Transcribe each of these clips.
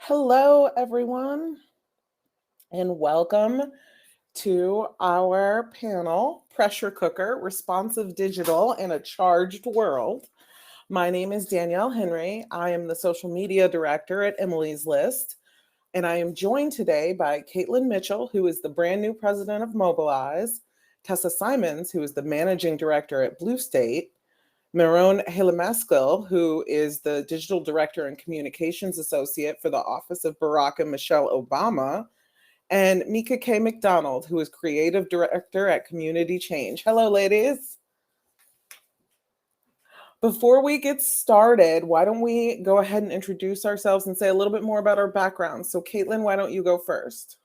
Hello, everyone, and welcome to our panel, Pressure Cooker, Responsive Digital in a Charged World. My name is Danielle Henry. I am the social media director at Emily's List, and I am joined today by Caitlin Mitchell, who is the brand new president of Mobilize, Tessa Simons, who is the managing director at Blue State, Maron Helamaskel, who is the Digital Director and Communications Associate for the Office of Barack and Michelle Obama, and Mika K. McDonald, who is Creative Director at Community Change. Hello, ladies. Before we get started, why don't we go ahead and introduce ourselves and say a little bit more about our backgrounds. So Caitlin, why don't you go first?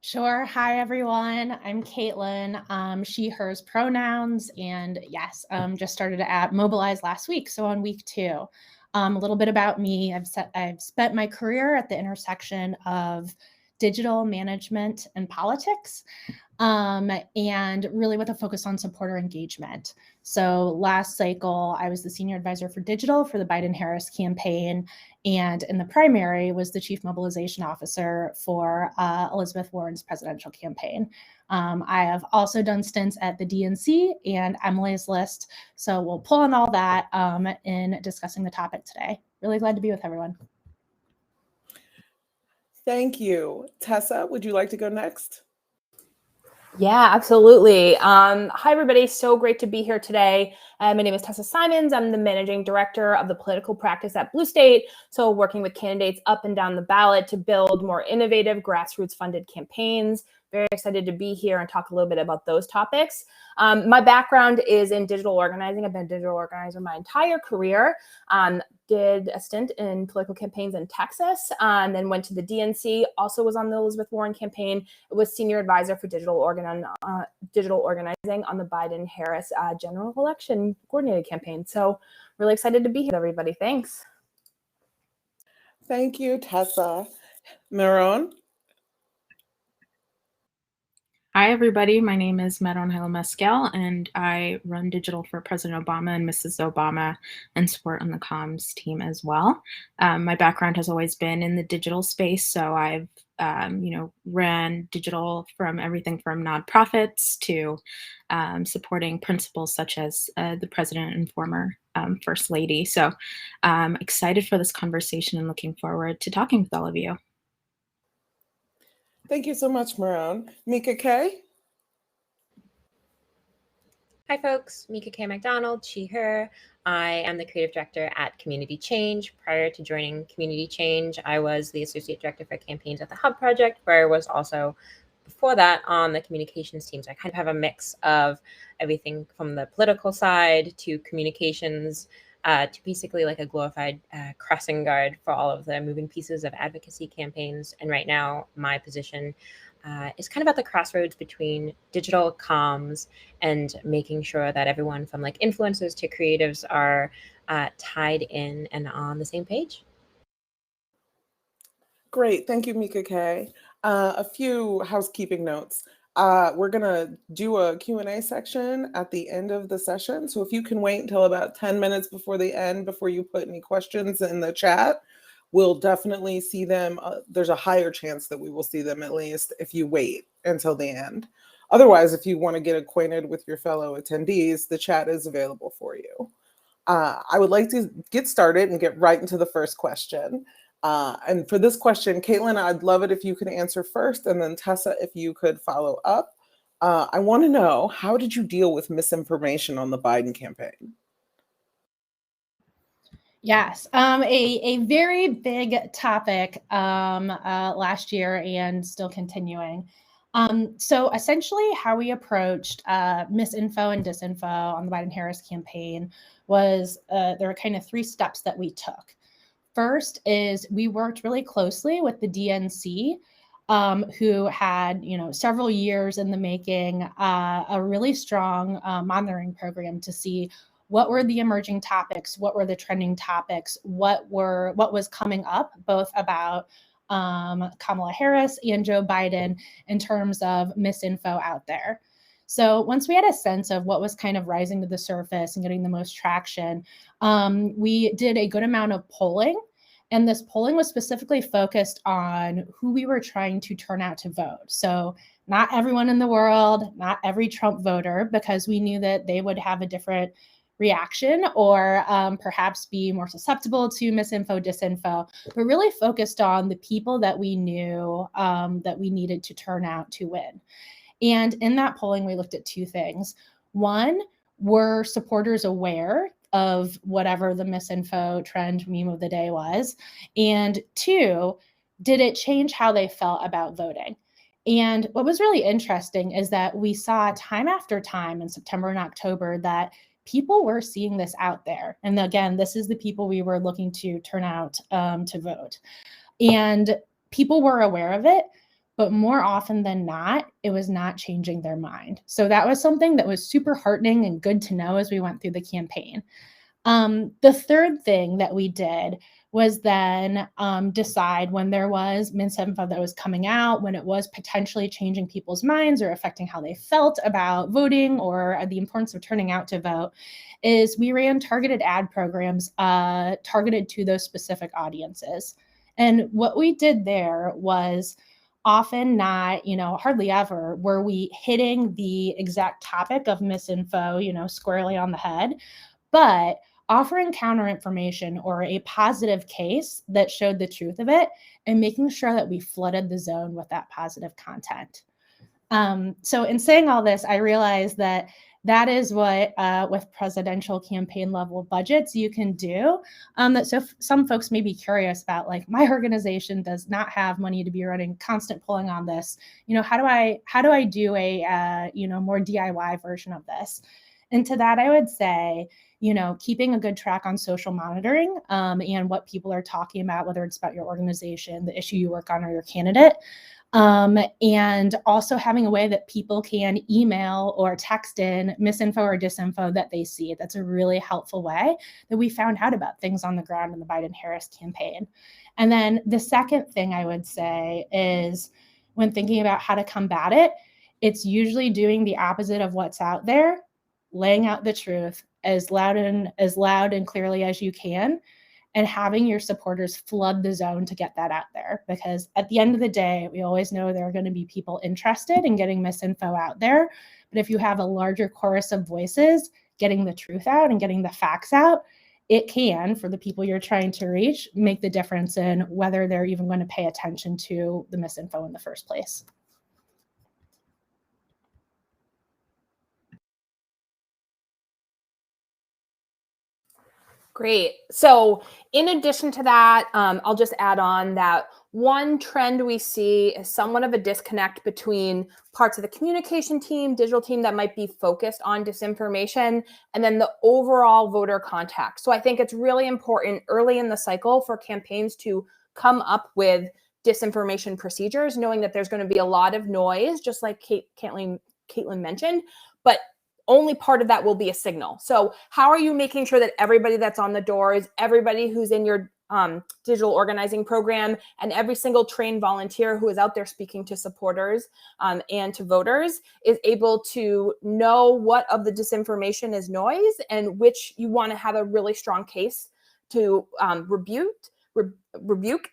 Sure. Hi, everyone. I'm Caitlin. She, hers pronouns. And yes, just started at Mobilize last week. So on week 2, a little bit about me. I've spent my career at the intersection of digital management and politics, and really with a focus on supporter engagement. So last cycle, I was the senior advisor for digital for the Biden-Harris campaign, and in the primary was the chief mobilization officer for Elizabeth Warren's presidential campaign. I have also done stints at the DNC and Emily's List, so we'll pull on all that in discussing the topic today. Really glad to be with everyone. Thank you. Tessa, would you like to go next? Yeah, absolutely. Hi, everybody. So great to be here today. My name is Tessa Simons. I'm the managing director of the political practice at Blue State. So working with candidates up and down the ballot to build more innovative grassroots funded campaigns. Very excited to be here and talk a little bit about those topics. My background is in digital organizing. I've been a digital organizer my entire career. Did a stint in political campaigns in Texas, and then went to the DNC, also was on the Elizabeth Warren campaign, was senior advisor for digital organizing on the Biden-Harris general election coordinated campaign. So really excited to be here, everybody. Thanks. Thank you, Tessa. Maron? Hi, everybody. My name is Maron Helamaskel, and I run digital for President Obama and Mrs. Obama and support on the comms team as well. My background has always been in the digital space, so I've ran digital from everything from nonprofits to supporting principals such as the president and former First Lady. So I'm excited for this conversation and looking forward to talking with all of you. Thank you so much, Maron. Mika K? Hi, folks. Mika K. McDonald, she, her. I am the creative director at Community Change. Prior to joining Community Change, I was the associate director for campaigns at the Hub Project, where I was also, before that, on the communications team. So I kind of have a mix of everything from the political side to communications, to basically like a glorified crossing guard for all of the moving pieces of advocacy campaigns. And right now, my position is kind of at the crossroads between digital comms and making sure that everyone from like influencers to creatives are tied in and on the same page. Great. Thank you, Mika K. A few housekeeping notes. We're going to do a Q&A section at the end of the session. So if you can wait until about 10 minutes before the end, before you put any questions in the chat, we'll definitely see them. There's a higher chance that we will see them at least if you wait until the end. Otherwise, if you want to get acquainted with your fellow attendees, the chat is available for you. I would like to get started and get right into the first question. And for this question, Caitlin, I'd love it if you could answer first, and then Tessa, if you could follow up. I want to know, how did you deal with misinformation on the Biden campaign? Yes, a very big topic last year and still continuing. So essentially how we approached misinfo and disinfo on the Biden-Harris campaign was there were kind of 3 steps that we took. First is we worked really closely with the DNC, who had, several years in the making, a really strong monitoring program to see what were the emerging topics, what were the trending topics, what was coming up, both about Kamala Harris and Joe Biden in terms of misinfo out there. So once we had a sense of what was kind of rising to the surface and getting the most traction, we did a good amount of polling. And this polling was specifically focused on who we were trying to turn out to vote. So not everyone in the world, not every Trump voter, because we knew that they would have a different reaction or perhaps be more susceptible to misinfo, disinfo, but really focused on the people that we knew that we needed to turn out to win. And in that polling, we looked at two things. One, were supporters aware of whatever the misinfo trend meme of the day was? And two, did it change how they felt about voting? And what was really interesting is that we saw time after time in September and October that people were seeing this out there. And again, this is the people we were looking to turn out to vote. And people were aware of it, but more often than not, it was not changing their mind. So that was something that was super heartening and good to know as we went through the campaign. The third thing that we did was then decide when there was misinfo that was coming out, when it was potentially changing people's minds or affecting how they felt about voting or the importance of turning out to vote, is we ran targeted ad programs targeted to those specific audiences. And what we did there was often not, hardly ever were we hitting the exact topic of misinfo, squarely on the head, but offering counter information or a positive case that showed the truth of it and making sure that we flooded the zone with that positive content. So in saying all this, I realized that that is what with presidential campaign level budgets you can do. So some folks may be curious about, like, my organization does not have money to be running constant polling on this. How do I do a more DIY version of this? And to that, I would say, keeping a good track on social monitoring and what people are talking about, whether it's about your organization, the issue you work on, or your candidate. And also having a way that people can email or text in misinfo or disinfo that they see. That's a really helpful way that we found out about things on the ground in the Biden-Harris campaign. And then the second thing I would say is, when thinking about how to combat it, it's usually doing the opposite of what's out there, laying out the truth as loud and clearly as you can, and having your supporters flood the zone to get that out there. Because at the end of the day, we always know there are going to be people interested in getting misinfo out there. But if you have a larger chorus of voices getting the truth out and getting the facts out, it can, for the people you're trying to reach, make the difference in whether they're even going to pay attention to the misinfo in the first place. Great. So in addition to that, I'll just add on that one trend we see is somewhat of a disconnect between parts of the communication team, digital team that might be focused on disinformation, and then the overall voter contact. So I think it's really important early in the cycle for campaigns to come up with disinformation procedures, knowing that there's going to be a lot of noise, just like Caitlin mentioned, but only part of that will be a signal. So how are you making sure that everybody that's on the doors, everybody who's in your digital organizing program, and every single trained volunteer who is out there speaking to supporters and to voters is able to know what of the disinformation is noise and which you want to have a really strong case to rebuke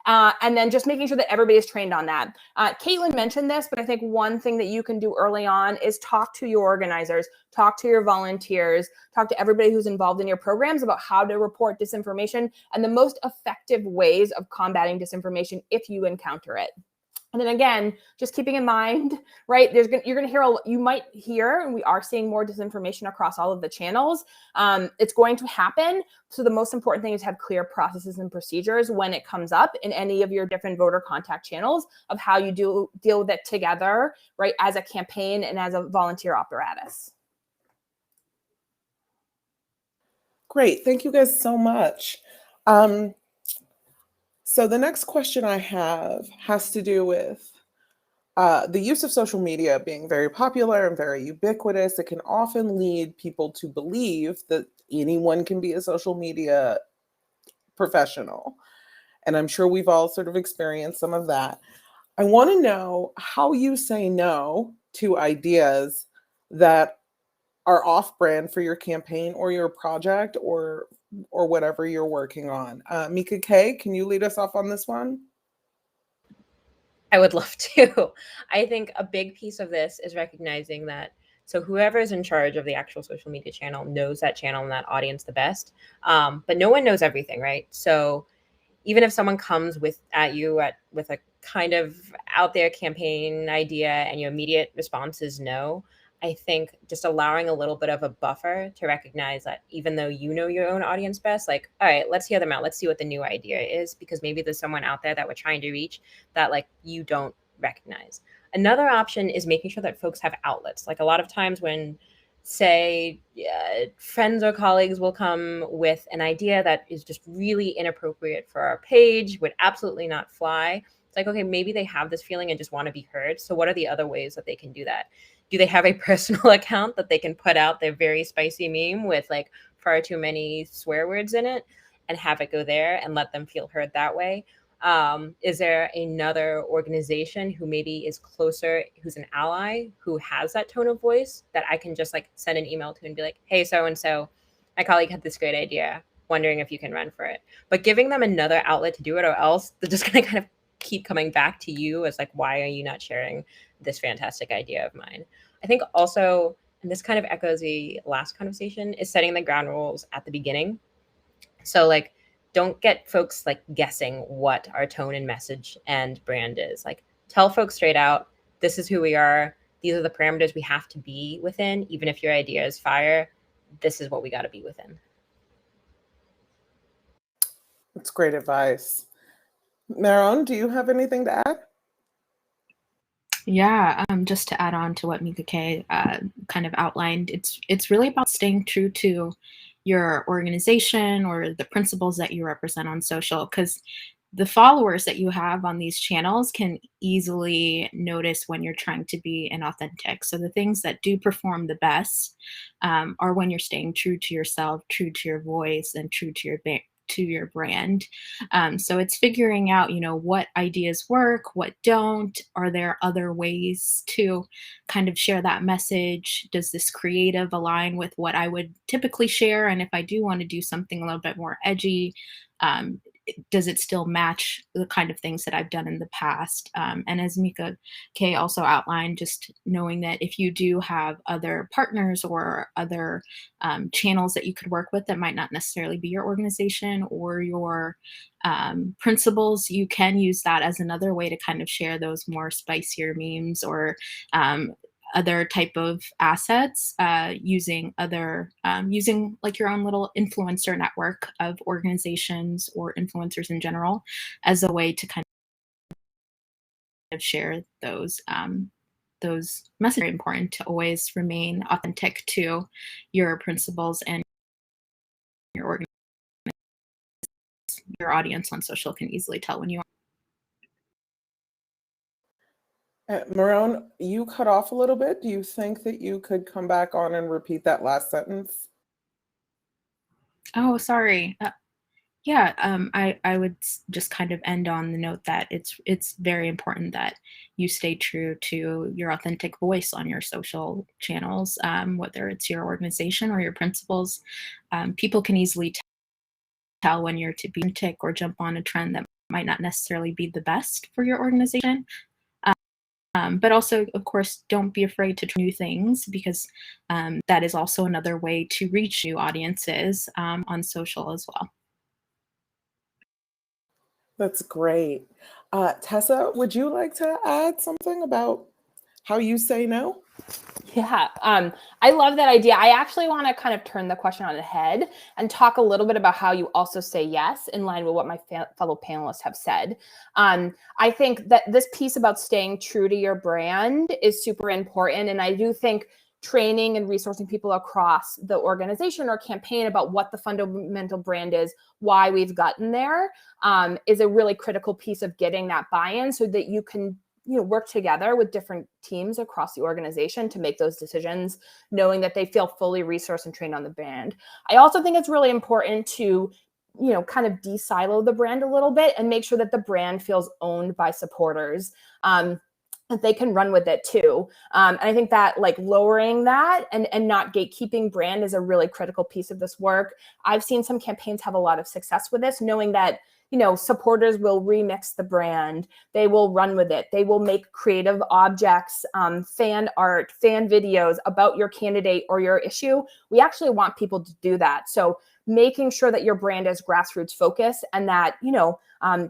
and then just making sure that everybody is trained on that. Caitlin mentioned this, but I think one thing that you can do early on is talk to your organizers, talk to your volunteers, talk to everybody who's involved in your programs about how to report disinformation and the most effective ways of combating disinformation if you encounter it. And then again, just keeping in mind, right, you're going to hear, you might hear, and we are seeing more disinformation across all of the channels. It's going to happen. So the most important thing is to have clear processes and procedures when it comes up in any of your different voter contact channels of how you deal with it together, right, as a campaign and as a volunteer apparatus. Great. Thank you guys so much. So the next question I have has to do with the use of social media being very popular and very ubiquitous. It can often lead people to believe that anyone can be a social media professional. And I'm sure we've all sort of experienced some of that. I want to know how you say no to ideas that are off brand for your campaign or your project or whatever you're working on. Mika K, can you lead us off on this one? I would love to. I think a big piece of this is recognizing that so whoever is in charge of the actual social media channel knows that channel and that audience the best. But no one knows everything, right? So even if someone comes with a kind of out there campaign idea and your immediate response is no, I think just allowing a little bit of a buffer to recognize that even though you know your own audience best, like, all right, let's hear them out. Let's see what the new idea is, because maybe there's someone out there that we're trying to reach that like you don't recognize. Another option is making sure that folks have outlets. Like a lot of times when say friends or colleagues will come with an idea that is just really inappropriate for our page, would absolutely not fly. It's like, okay, maybe they have this feeling and just want to be heard. So what are the other ways that they can do that? Do they have a personal account that they can put out their very spicy meme with like far too many swear words in it and have it go there and let them feel heard that way? Is there another organization who maybe is closer, who's an ally, who has that tone of voice that I can just like send an email to and be like, hey, so-and-so, my colleague had this great idea, wondering if you can run for it. But giving them another outlet to do it, or else they're just going to kind of keep coming back to you as like, why are you not sharing this fantastic idea of mine? I think also, and this kind of echoes the last conversation, is setting the ground rules at the beginning. So like, don't get folks like guessing what our tone and message and brand is. Like tell folks straight out, this is who we are. These are the parameters we have to be within. Even if your idea is fire, this is what we got to be within. That's great advice. Maron, do you have anything to add? Yeah, just to add on to what Mika K kind of outlined, it's really about staying true to your organization or the principles that you represent on social, because the followers that you have on these channels can easily notice when you're trying to be inauthentic. So the things that do perform the best are when you're staying true to yourself, true to your voice, and true to your brand. So it's figuring out, what ideas work, what don't. Are there other ways to kind of share that message? Does this creative align with what I would typically share? And if I do want to do something a little bit more edgy, does it still match the kind of things that I've done in the past? And as Mika K also outlined, just knowing that if you do have other partners or other channels that you could work with that might not necessarily be your organization or your principles, you can use that as another way to kind of share those more spicier memes or other type of assets, using like your own little influencer network of organizations or influencers in general as a way to kind of share those messages. Very important to always remain authentic to your principles and your audience on social can easily tell when you are. Maron, you cut off a little bit. Do you think that you could come back on and repeat that last sentence? Oh, sorry. Yeah, I would just kind of end on the note that it's very important that you stay true to your authentic voice on your social channels, whether it's your organization or your principles. People can easily tell when you're to be authentic or jump on a trend that might not necessarily be the best for your organization. But also, of course, don't be afraid to try new things, because that is also another way to reach new audiences on social as well. That's great. Tessa, would you like to add something about how you say no? Yeah, I love that idea. I actually want to kind of turn the question on its head and talk a little bit about how you also say yes, in line with what my fellow panelists have said. I think that this piece about staying true to your brand is super important. And I do think training and resourcing people across the organization or campaign about what the fundamental brand is, why we've gotten there, is a really critical piece of getting that buy-in so that you can work together with different teams across the organization to make those decisions, knowing that they feel fully resourced and trained on the brand. I also think it's really important to, kind of de-silo the brand a little bit and make sure that the brand feels owned by supporters. they can run with it too. And I think that like lowering that and not gatekeeping brand is a really critical piece of this work. I've seen some campaigns have a lot of success with this, knowing that, you know, supporters will remix the brand, they will run with it, they will make creative objects, fan art, fan videos about your candidate or your issue. We actually want people to do that. So making sure that your brand is grassroots focused and that, you know,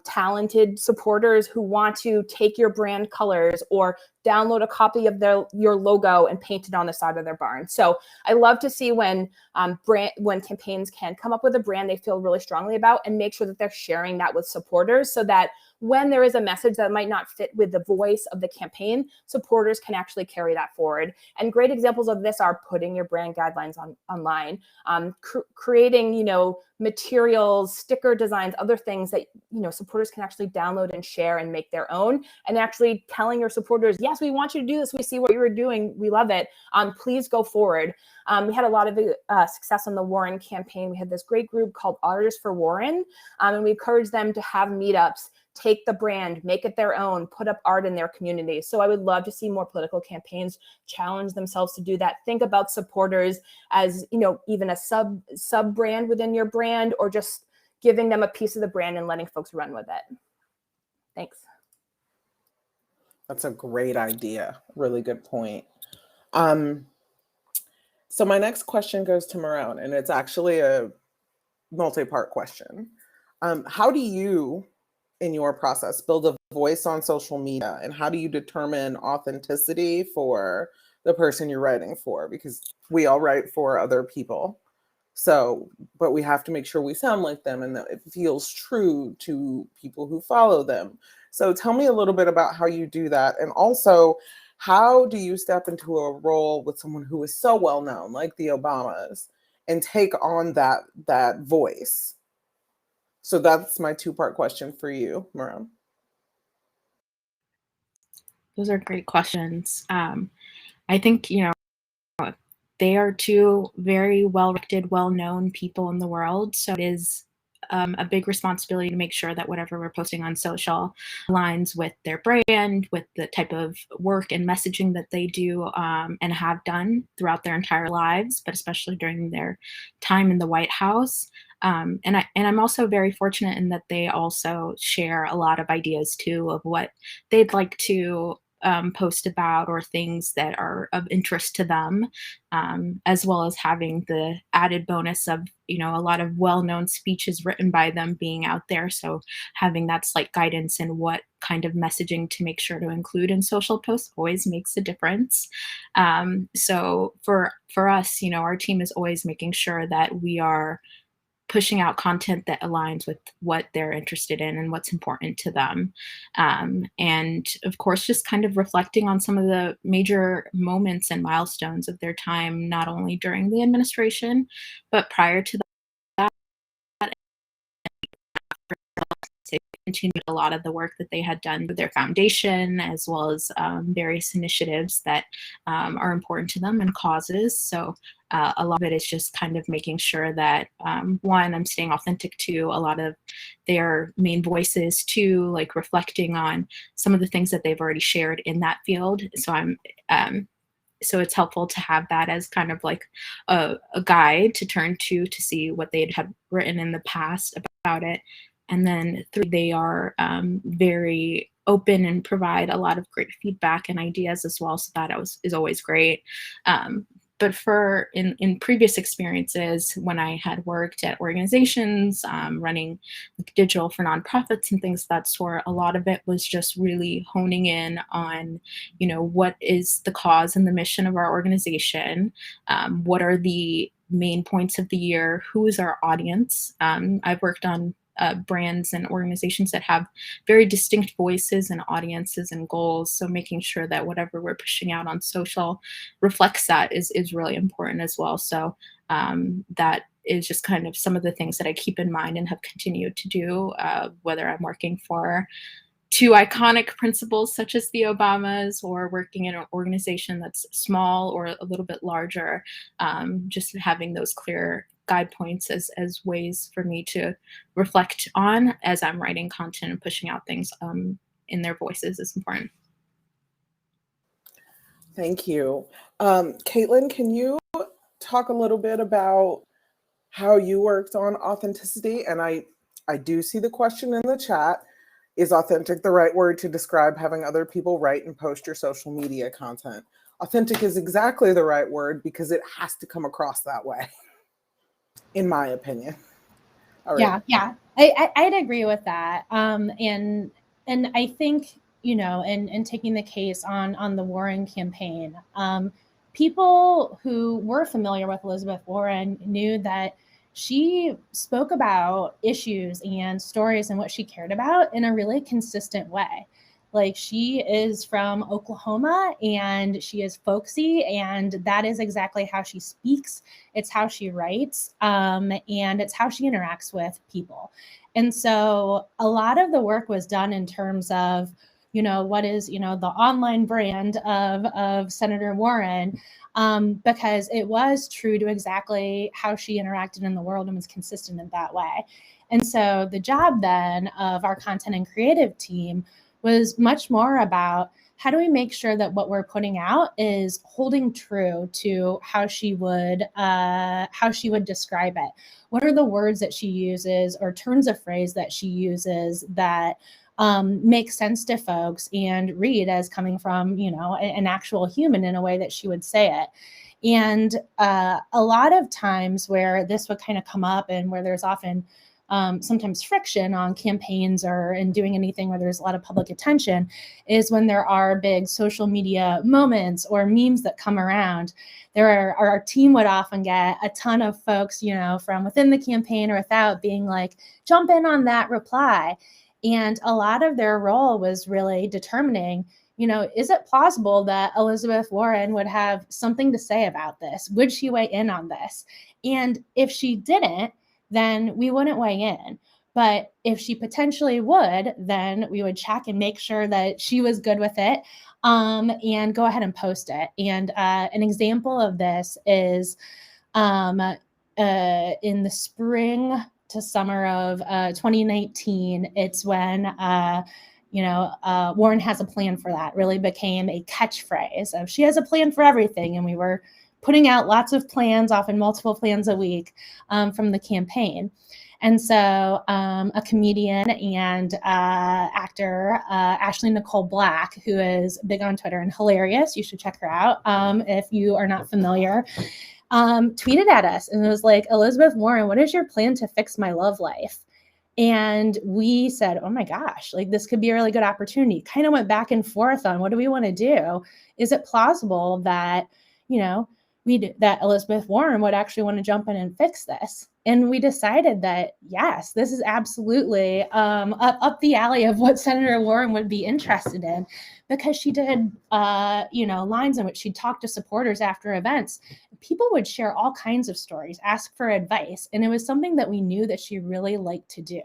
talented supporters who want to take your brand colors or download a copy of your logo and paint it on the side of their barn. So I love to see when campaigns can come up with a brand they feel really strongly about and make sure that they're sharing that with supporters, so that when there is a message that might not fit with the voice of the campaign, supporters can actually carry that forward. And great examples of this are putting your brand guidelines online, creating, you know, materials, sticker designs, other things that, you know, supporters can actually download and share and make their own, and actually telling your supporters, yes, we want you to do this. We see what you were doing. We love it. Please go forward. We had a lot of success on the Warren campaign. We had this great group called Artists for Warren, and we encouraged them to have meetups, take the brand, make it their own, put up art in their community. So I would love to see more political campaigns challenge themselves to do that. Think about supporters as, you know, even a sub brand within your brand, or just giving them a piece of the brand and letting folks run with it. Thanks. That's a great idea. Really good point. So my next question goes to Marone, and it's actually a multi-part question. How do you, in your process, build a voice on social media, and how do you determine authenticity for the person you're writing for? Because we all write for other people. So, but we have to make sure we sound like them and that it feels true to people who follow them. So tell me a little bit about how you do that. And also, how do you step into a role with someone who is so well known, like the Obamas, and take on that voice? So that's my two-part question for you, Marone. Those are great questions. I think, you know, they are two very well-respected, well-known people in the world. So it is a big responsibility to make sure that whatever we're posting on social aligns with their brand, with the type of work and messaging that they do and have done throughout their entire lives, but especially during their time in the White House. And I'm also very fortunate in that they also share a lot of ideas too of what they'd like to post about, or things that are of interest to them, as well as having the added bonus of, you know, a lot of well-known speeches written by them being out there. So having that slight guidance in what kind of messaging to make sure to include in social posts always makes a difference. So for us, you know, our team is always making sure that we are pushing out content that aligns with what they're interested in and what's important to them. And of course, just kind of reflecting on some of the major moments and milestones of their time, not only during the administration, but prior to that. To continue a lot of the work that they had done with their foundation, as well as various initiatives that are important to them and causes. So a lot of it is just kind of making sure that, one, I'm staying authentic to a lot of their main voices, two, like reflecting on some of the things that they've already shared in that field. So so it's helpful to have that as kind of like a guide to turn to see what they'd have written in the past about it. And then three, they are very open and provide a lot of great feedback and ideas as well. So that is always great. But in previous experiences, when I had worked at organizations running digital for nonprofits and things of that sort, a lot of it was just really honing in on, you know, what is the cause and the mission of our organization? What are the main points of the year? Who is our audience? I've worked on brands and organizations that have very distinct voices and audiences and goals. So making sure that whatever we're pushing out on social reflects that is really important as well. So that is just kind of some of the things that I keep in mind and have continued to do, whether I'm working for two iconic principals such as the Obamas, or working in an organization that's small or a little bit larger, just having those clear guide points as ways for me to reflect on as I'm writing content and pushing out things in their voices is important. Thank you. Caitlin, can you talk a little bit about how you worked on authenticity? And I do see the question in the chat. Is authentic the right word to describe having other people write and post your social media content? Authentic is exactly the right word because it has to come across that way, in my opinion. All right. Yeah. I'd agree with that. And I think, you know, and taking the case on the Warren campaign, people who were familiar with Elizabeth Warren knew that she spoke about issues and stories and what she cared about in a really consistent way. Like, she is from Oklahoma and she is folksy, and that is exactly how she speaks. It's how she writes, and it's how she interacts with people. And so a lot of the work was done in terms of, you know, what is, you know, the online brand of Senator Warren, because it was true to exactly how she interacted in the world and was consistent in that way. And so the job then of our content and creative team was much more about, how do we make sure that what we're putting out is holding true to how she would describe it? What are the words that she uses or turns of phrase that she uses that make sense to folks and read as coming from, you know, an actual human in a way that she would say it? And a lot of times where this would kind of come up, and where there's often sometimes friction on campaigns or in doing anything where there's a lot of public attention, is when there are big social media moments or memes that come around. Our team would often get a ton of folks, you know, from within the campaign or without, being like, jump in on that reply. And a lot of their role was really determining, you know, is it plausible that Elizabeth Warren would have something to say about this? Would she weigh in on this? And if she didn't, then we wouldn't weigh in. But if she potentially would, then we would check and make sure that she was good with it, and go ahead and post it. And an example of this is in the spring to summer of 2019. It's when Warren has a plan for that really became a catchphrase of, she has a plan for everything. And we were putting out lots of plans, often multiple plans a week, from the campaign. And so a comedian and actor, Ashley Nicole Black, who is big on Twitter and hilarious, you should check her out if you are not familiar, tweeted at us and was like, Elizabeth Warren, what is your plan to fix my love life? And we said, oh my gosh, like, this could be a really good opportunity. Kind of went back and forth on, what do we want to do? Is it plausible that, you know, that Elizabeth Warren would actually want to jump in and fix this? And we decided that, yes, this is absolutely up the alley of what Senator Warren would be interested in, because she did, lines in which she'd talk to supporters after events. People would share all kinds of stories, ask for advice. And it was something that we knew that she really liked to do.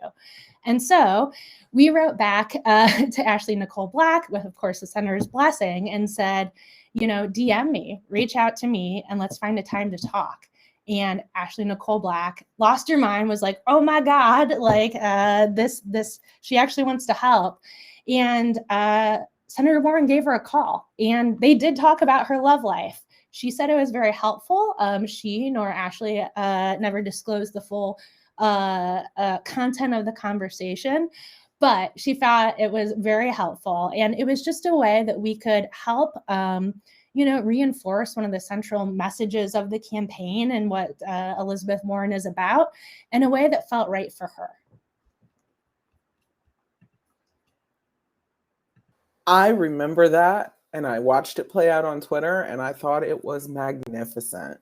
And so we wrote back to Ashley Nicole Black with, of course, the senator's blessing, and said, DM me, reach out to me, and let's find a time to talk. And Ashley Nicole Black lost her mind, was like, oh my God, like this, she actually wants to help. And Senator Warren gave her a call, and they did talk about her love life. She said it was very helpful. She nor Ashley never disclosed the full content of the conversation, but she thought it was very helpful. And it was just a way that we could help, reinforce one of the central messages of the campaign and what Elizabeth Warren is about, in a way that felt right for her. I remember that, and I watched it play out on Twitter, and I thought it was magnificent.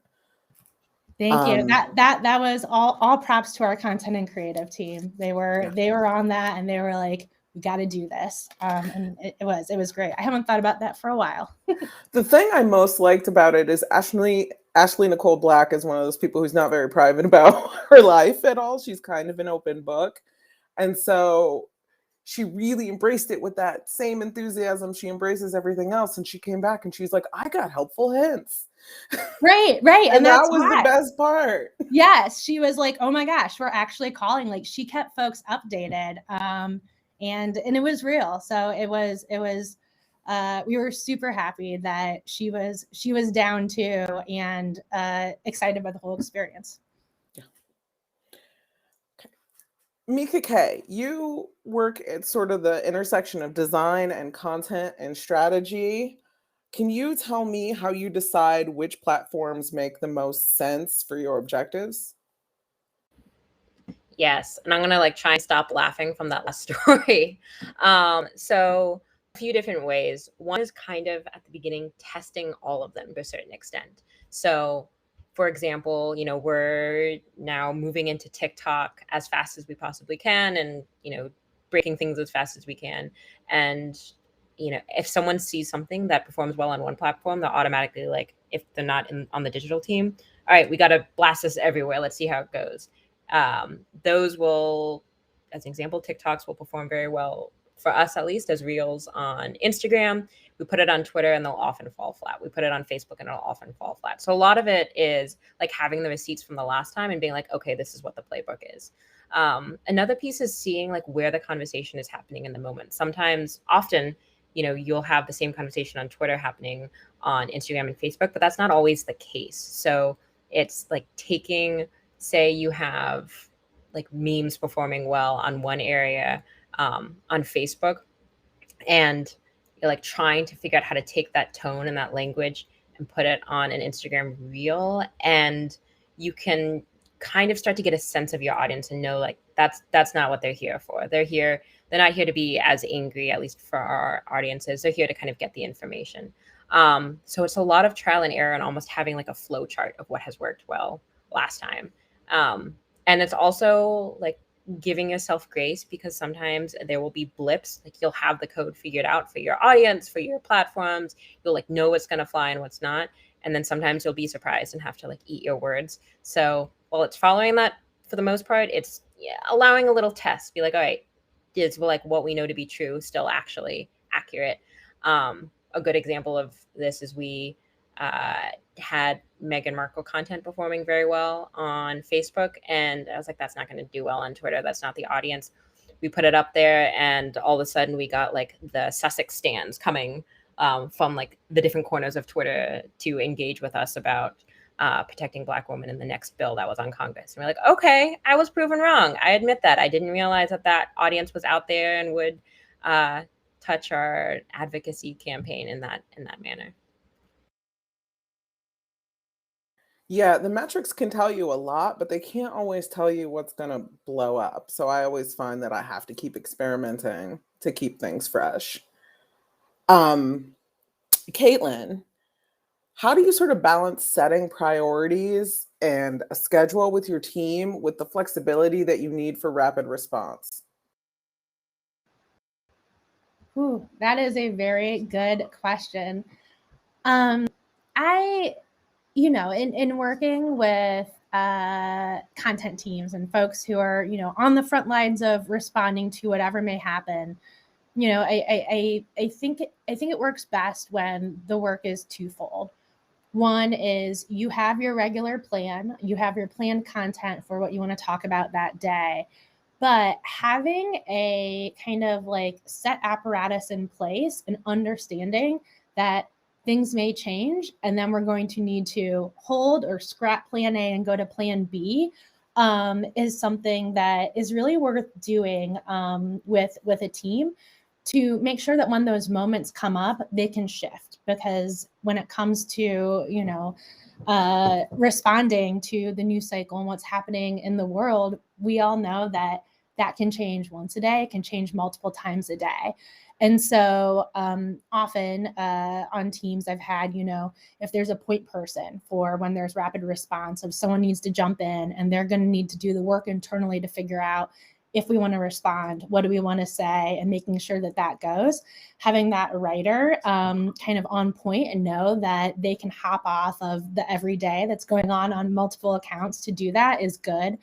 Thank you. That was all props to our content and creative team. They were on that, and they were like, we got to do this. And it was great. I haven't thought about that for a while. The thing I most liked about it is Ashley Nicole Black is one of those people who's not very private about her life at all. She's kind of an open book. And so she really embraced it with that same enthusiasm she embraces everything else. And she came back and she's like, I got helpful hints. Right. And that was the best part. Yes. She was like, oh my gosh, we're actually calling. Like, she kept folks updated. And it was real. So it was we were super happy that she was down too, and excited by the whole experience. Mika K, you work at sort of the intersection of design and content and strategy. Can you tell me how you decide which platforms make the most sense for your objectives? Yes, and I'm gonna like try and stop laughing from that last story. So a few different ways. One is kind of at the beginning testing all of them to a certain extent. So, for example, we're now moving into TikTok as fast as we possibly can, and breaking things as fast as we can. And if someone sees something that performs well on one platform, they're automatically like, if they're not on the digital team, all right, we got to blast this everywhere. Let's see how it goes. Those will, as an example, TikToks will perform very well for us, at least as reels on Instagram. We put it on Twitter and they'll often fall flat. We put it on Facebook and it'll often fall flat. So a lot of it is like having the receipts from the last time and being like, okay, this is what the playbook is. Another piece is seeing like where the conversation is happening in the moment. Often, you'll have the same conversation on Twitter happening on Instagram and Facebook, but that's not always the case. So it's like say you have like memes performing well on one area on Facebook, and you're like trying to figure out how to take that tone and that language and put it on an Instagram reel, and you can kind of start to get a sense of your audience and know like that's not what they're here for. They're not here to be as angry, at least for our audiences. They're here to kind of get the information. So it's a lot of trial and error and almost having like a flow chart of what has worked well last time. And it's also like giving yourself grace, because sometimes there will be blips. Like you'll have the code figured out for your audience, for your platforms. You'll like know what's going to fly and what's not. And then sometimes you'll be surprised and have to like eat your words. So while it's following that for the most part, it's allowing a little test. Be like, all right, is like what we know to be true still actually accurate? A good example of this is we had Meghan Markle content performing very well on Facebook, and I was like, that's not going to do well on Twitter. That's not the audience. We put it up there, and all of a sudden we got like the Sussex stands coming from like the different corners of Twitter to engage with us about protecting Black women in the next bill that was on Congress. And we're like, okay, I was proven wrong. I admit that. I didn't realize that audience was out there and would touch our advocacy campaign in that manner. Yeah, the metrics can tell you a lot, but they can't always tell you what's going to blow up. So I always find that I have to keep experimenting to keep things fresh. Caitlin, how do you sort of balance setting priorities and a schedule with your team with the flexibility that you need for rapid response? Ooh, that is a very good question. In working with content teams and folks who are, on the front lines of responding to whatever may happen, I think it works best when the work is twofold. One is you have your regular plan, you have your planned content for what you want to talk about that day, but having a kind of like set apparatus in place and understanding that things may change, and then we're going to need to hold or scrap plan A and go to plan B is something that is really worth doing with a team to make sure that when those moments come up, they can shift. Because when it comes to, responding to the news cycle and what's happening in the world, we all know that can change once a day, can change multiple times a day. And so often on teams I've had, if there's a point person for when there's rapid response, if someone needs to jump in and they're going to need to do the work internally to figure out if we want to respond, what do we want to say, and making sure that goes. Having that writer kind of on point and know that they can hop off of the everyday that's going on multiple accounts to do that is good.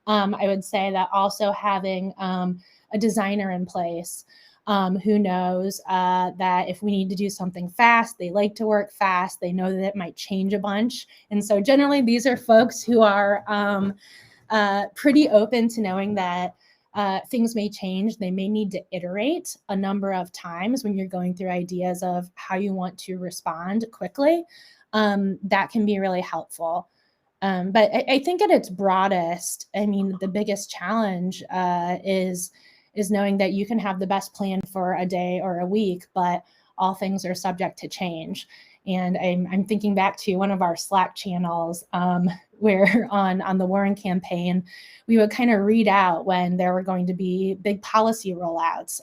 I would say that also having a designer in place who knows that if we need to do something fast, they like to work fast, they know that it might change a bunch. And so generally these are folks who are pretty open to knowing that things may change. They may need to iterate a number of times when you're going through ideas of how you want to respond quickly. That can be really helpful. But I think at its broadest, I mean, the biggest challenge is knowing that you can have the best plan for a day or a week, but all things are subject to change. And I'm thinking back to one of our Slack channels where on the Warren campaign, we would kind of read out when there were going to be big policy rollouts.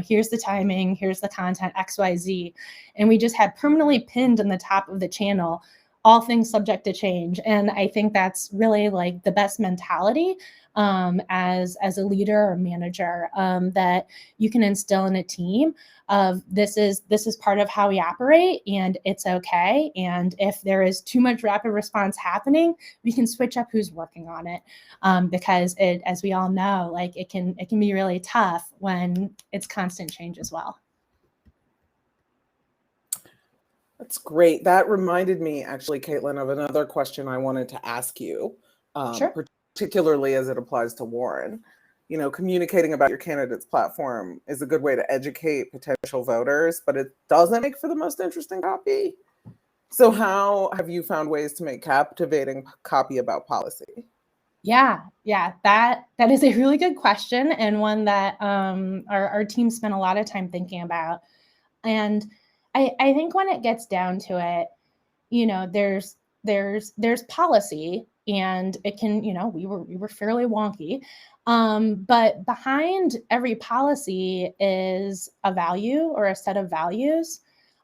Here's the timing, here's the content, XYZ. And we just had permanently pinned in the top of the channel, all things subject to change. And I think that's really like the best mentality as a leader or manager that you can instill in a team of this is part of how we operate and it's okay. And if there is too much rapid response happening, we can switch up who's working on it because it, as we all know, like it can be really tough when it's constant change as well. That's great. That reminded me, actually, Caitlin, of another question I wanted to ask you, Sure. particularly as it applies to Warren. You know, communicating about your candidate's platform is a good way to educate potential voters, but it doesn't make for the most interesting copy. So how have you found ways to make captivating copy about policy? Yeah, that is a really good question and one that our team spent a lot of time thinking about. And I think when it gets down to it, you know, there's policy and it can, you know, we were fairly wonky. But behind every policy is a value or a set of values.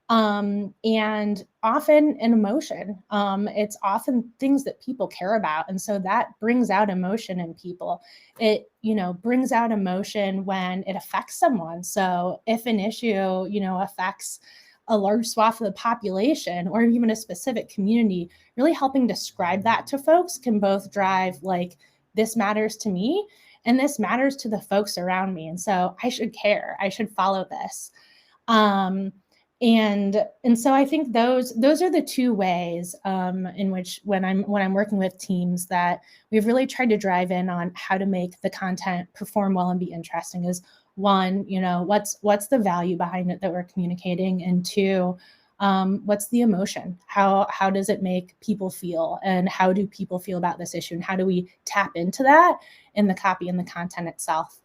And often an emotion. It's often things that people care about. And so that brings out emotion in people. It, you know, brings out emotion when it affects someone. So if an issue, you know, affects a large swath of the population or even a specific community, really helping describe that to folks can both drive like, this matters to me and this matters to the folks around me. And so I should care, I should follow this. And so I think those are the two ways in which when I'm working with teams that we've really tried to drive in on how to make the content perform well and be interesting is one, you know, what's the value behind it that we're communicating, and two, what's the emotion? How does it make people feel, and how do people feel about this issue, and how do we tap into that in the copy and the content itself?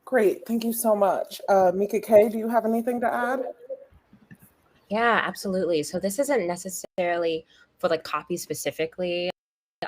Great, thank you so much. Mika K, do you have anything to add? Yeah, absolutely. So this isn't necessarily for like copy specifically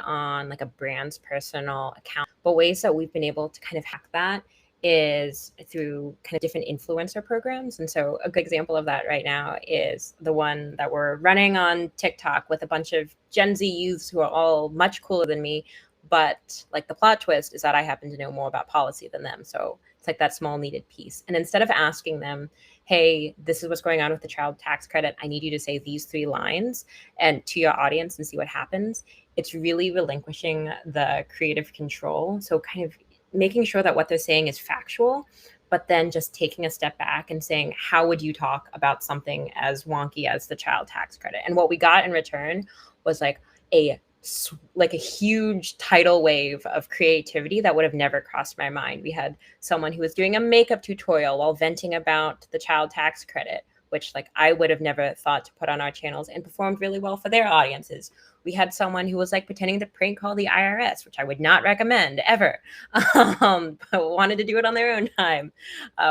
on like a brand's personal account, but ways that we've been able to kind of hack that is through kind of different influencer programs. And so a good example of that right now is the one that we're running on TikTok with a bunch of Gen Z youths who are all much cooler than me. But like the plot twist is that I happen to know more about policy than them. So it's like that small needed piece. And instead of asking them, hey, this is what's going on with the child tax credit, I need you to say these 3 lines and to your audience and see what happens, it's really relinquishing the creative control. So kind of making sure that what they're saying is factual, but then just taking a step back and saying, how would you talk about something as wonky as the child tax credit? And what we got in return was like a huge tidal wave of creativity that would have never crossed my mind. We had someone who was doing a makeup tutorial while venting about the child tax credit, which like I would have never thought to put on our channels, and performed really well for their audiences. We had someone who was like pretending to prank call the IRS, which I would not recommend ever, but wanted to do it on their own time.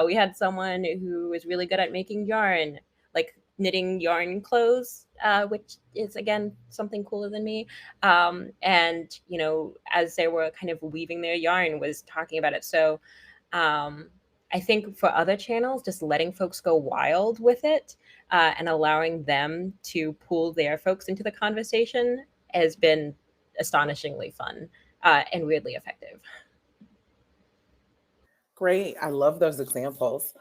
We had someone who was really good at making yarn, like knitting yarn clothes, which is again something cooler than me. And you know, as they were kind of weaving their yarn, was talking about it. So I think for other channels, just letting folks go wild with it and allowing them to pull their folks into the conversation has been astonishingly fun and weirdly effective. Great, I love those examples.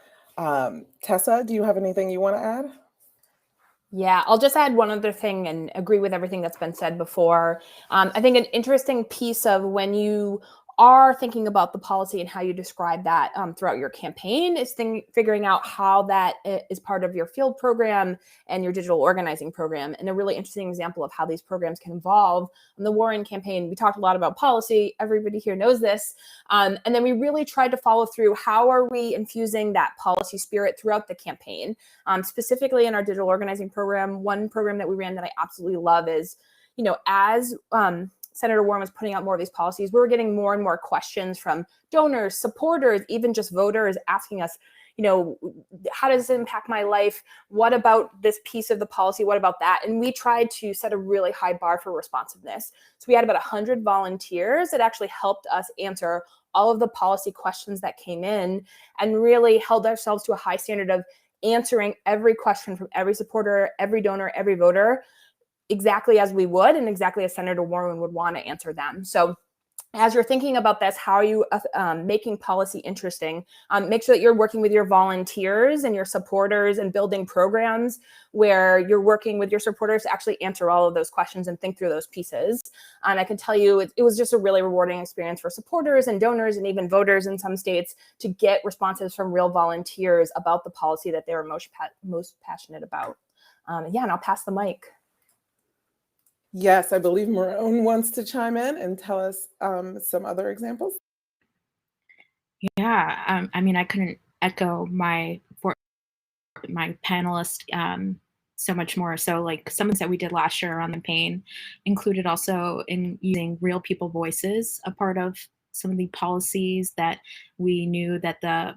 Tessa, do you have anything you want to add? Yeah, I'll just add one other thing and agree with everything that's been said before. I think an interesting piece of when you are thinking about the policy and how you describe that throughout your campaign, is figuring out how that is part of your field program and your digital organizing program. And a really interesting example of how these programs can evolve. On the Warren campaign, we talked a lot about policy. Everybody here knows this. And then we really tried to follow through, how are we infusing that policy spirit throughout the campaign? Specifically in our digital organizing program, one program that we ran that I absolutely love is, as Senator Warren was putting out more of these policies, we were getting more and more questions from donors, supporters, even just voters asking us, how does this impact my life? What about this piece of the policy? What about that? And we tried to set a really high bar for responsiveness. So we had about 100 volunteers that actually helped us answer all of the policy questions that came in, and really held ourselves to a high standard of answering every question from every supporter, every donor, every voter, exactly as we would and exactly as Senator Warren would want to answer them. So as you're thinking about this, how are you making policy interesting? Make sure that you're working with your volunteers and your supporters and building programs where you're working with your supporters to actually answer all of those questions and think through those pieces. And I can tell you, it was just a really rewarding experience for supporters and donors and even voters in some states to get responses from real volunteers about the policy that they were most passionate about. And I'll pass the mic. Yes, I believe Marone wants to chime in and tell us some other examples. Yeah, I couldn't echo my panelist so much more. So like some things that we did last year on the campaign included also in using real people voices, a part of some of the policies that we knew that the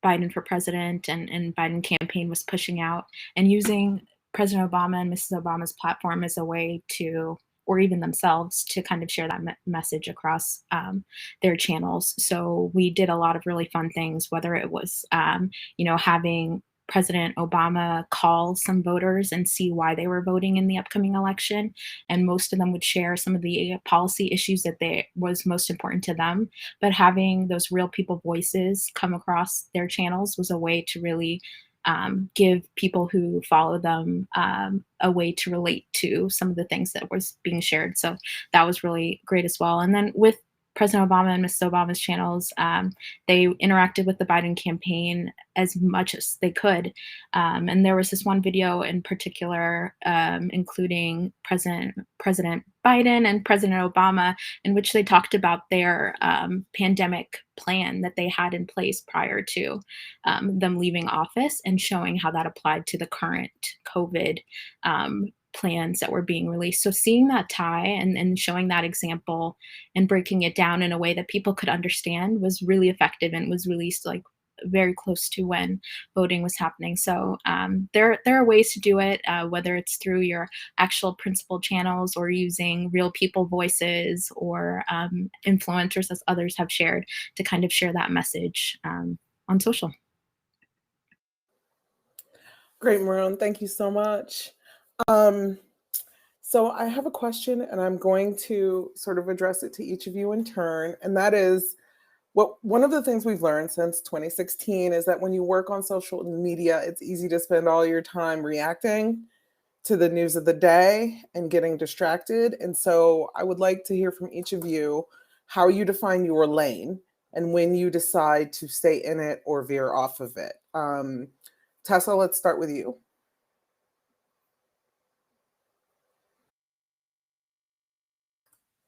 Biden for president and Biden campaign was pushing out, and using President Obama and Mrs. Obama's platform as a way to, or even themselves, to kind of share that message across their channels. So we did a lot of really fun things, whether it was, having President Obama call some voters and see why they were voting in the upcoming election. And most of them would share some of the policy issues that was most important to them. But having those real people voices come across their channels was a way to really give people who follow them a way to relate to some of the things that was being shared. So that was really great as well. And then with President Obama and Mrs. Obama's channels, they interacted with the Biden campaign as much as they could. And there was this one video in particular, including President Biden and President Obama, in which they talked about their pandemic plan that they had in place prior to them leaving office, and showing how that applied to the current COVID plans that were being released. So seeing that tie and showing that example and breaking it down in a way that people could understand was really effective, and was released like very close to when voting was happening. So there are ways to do it, whether it's through your actual principal channels or using real people voices or influencers, as others have shared, to kind of share that message on social. Great, Marone. Thank you so much. So I have a question, and I'm going to sort of address it to each of you in turn. And that is, one of the things we've learned since 2016 is that when you work on social media, it's easy to spend all your time reacting to the news of the day and getting distracted. And so I would like to hear from each of you how you define your lane and when you decide to stay in it or veer off of it. Tessa, let's start with you.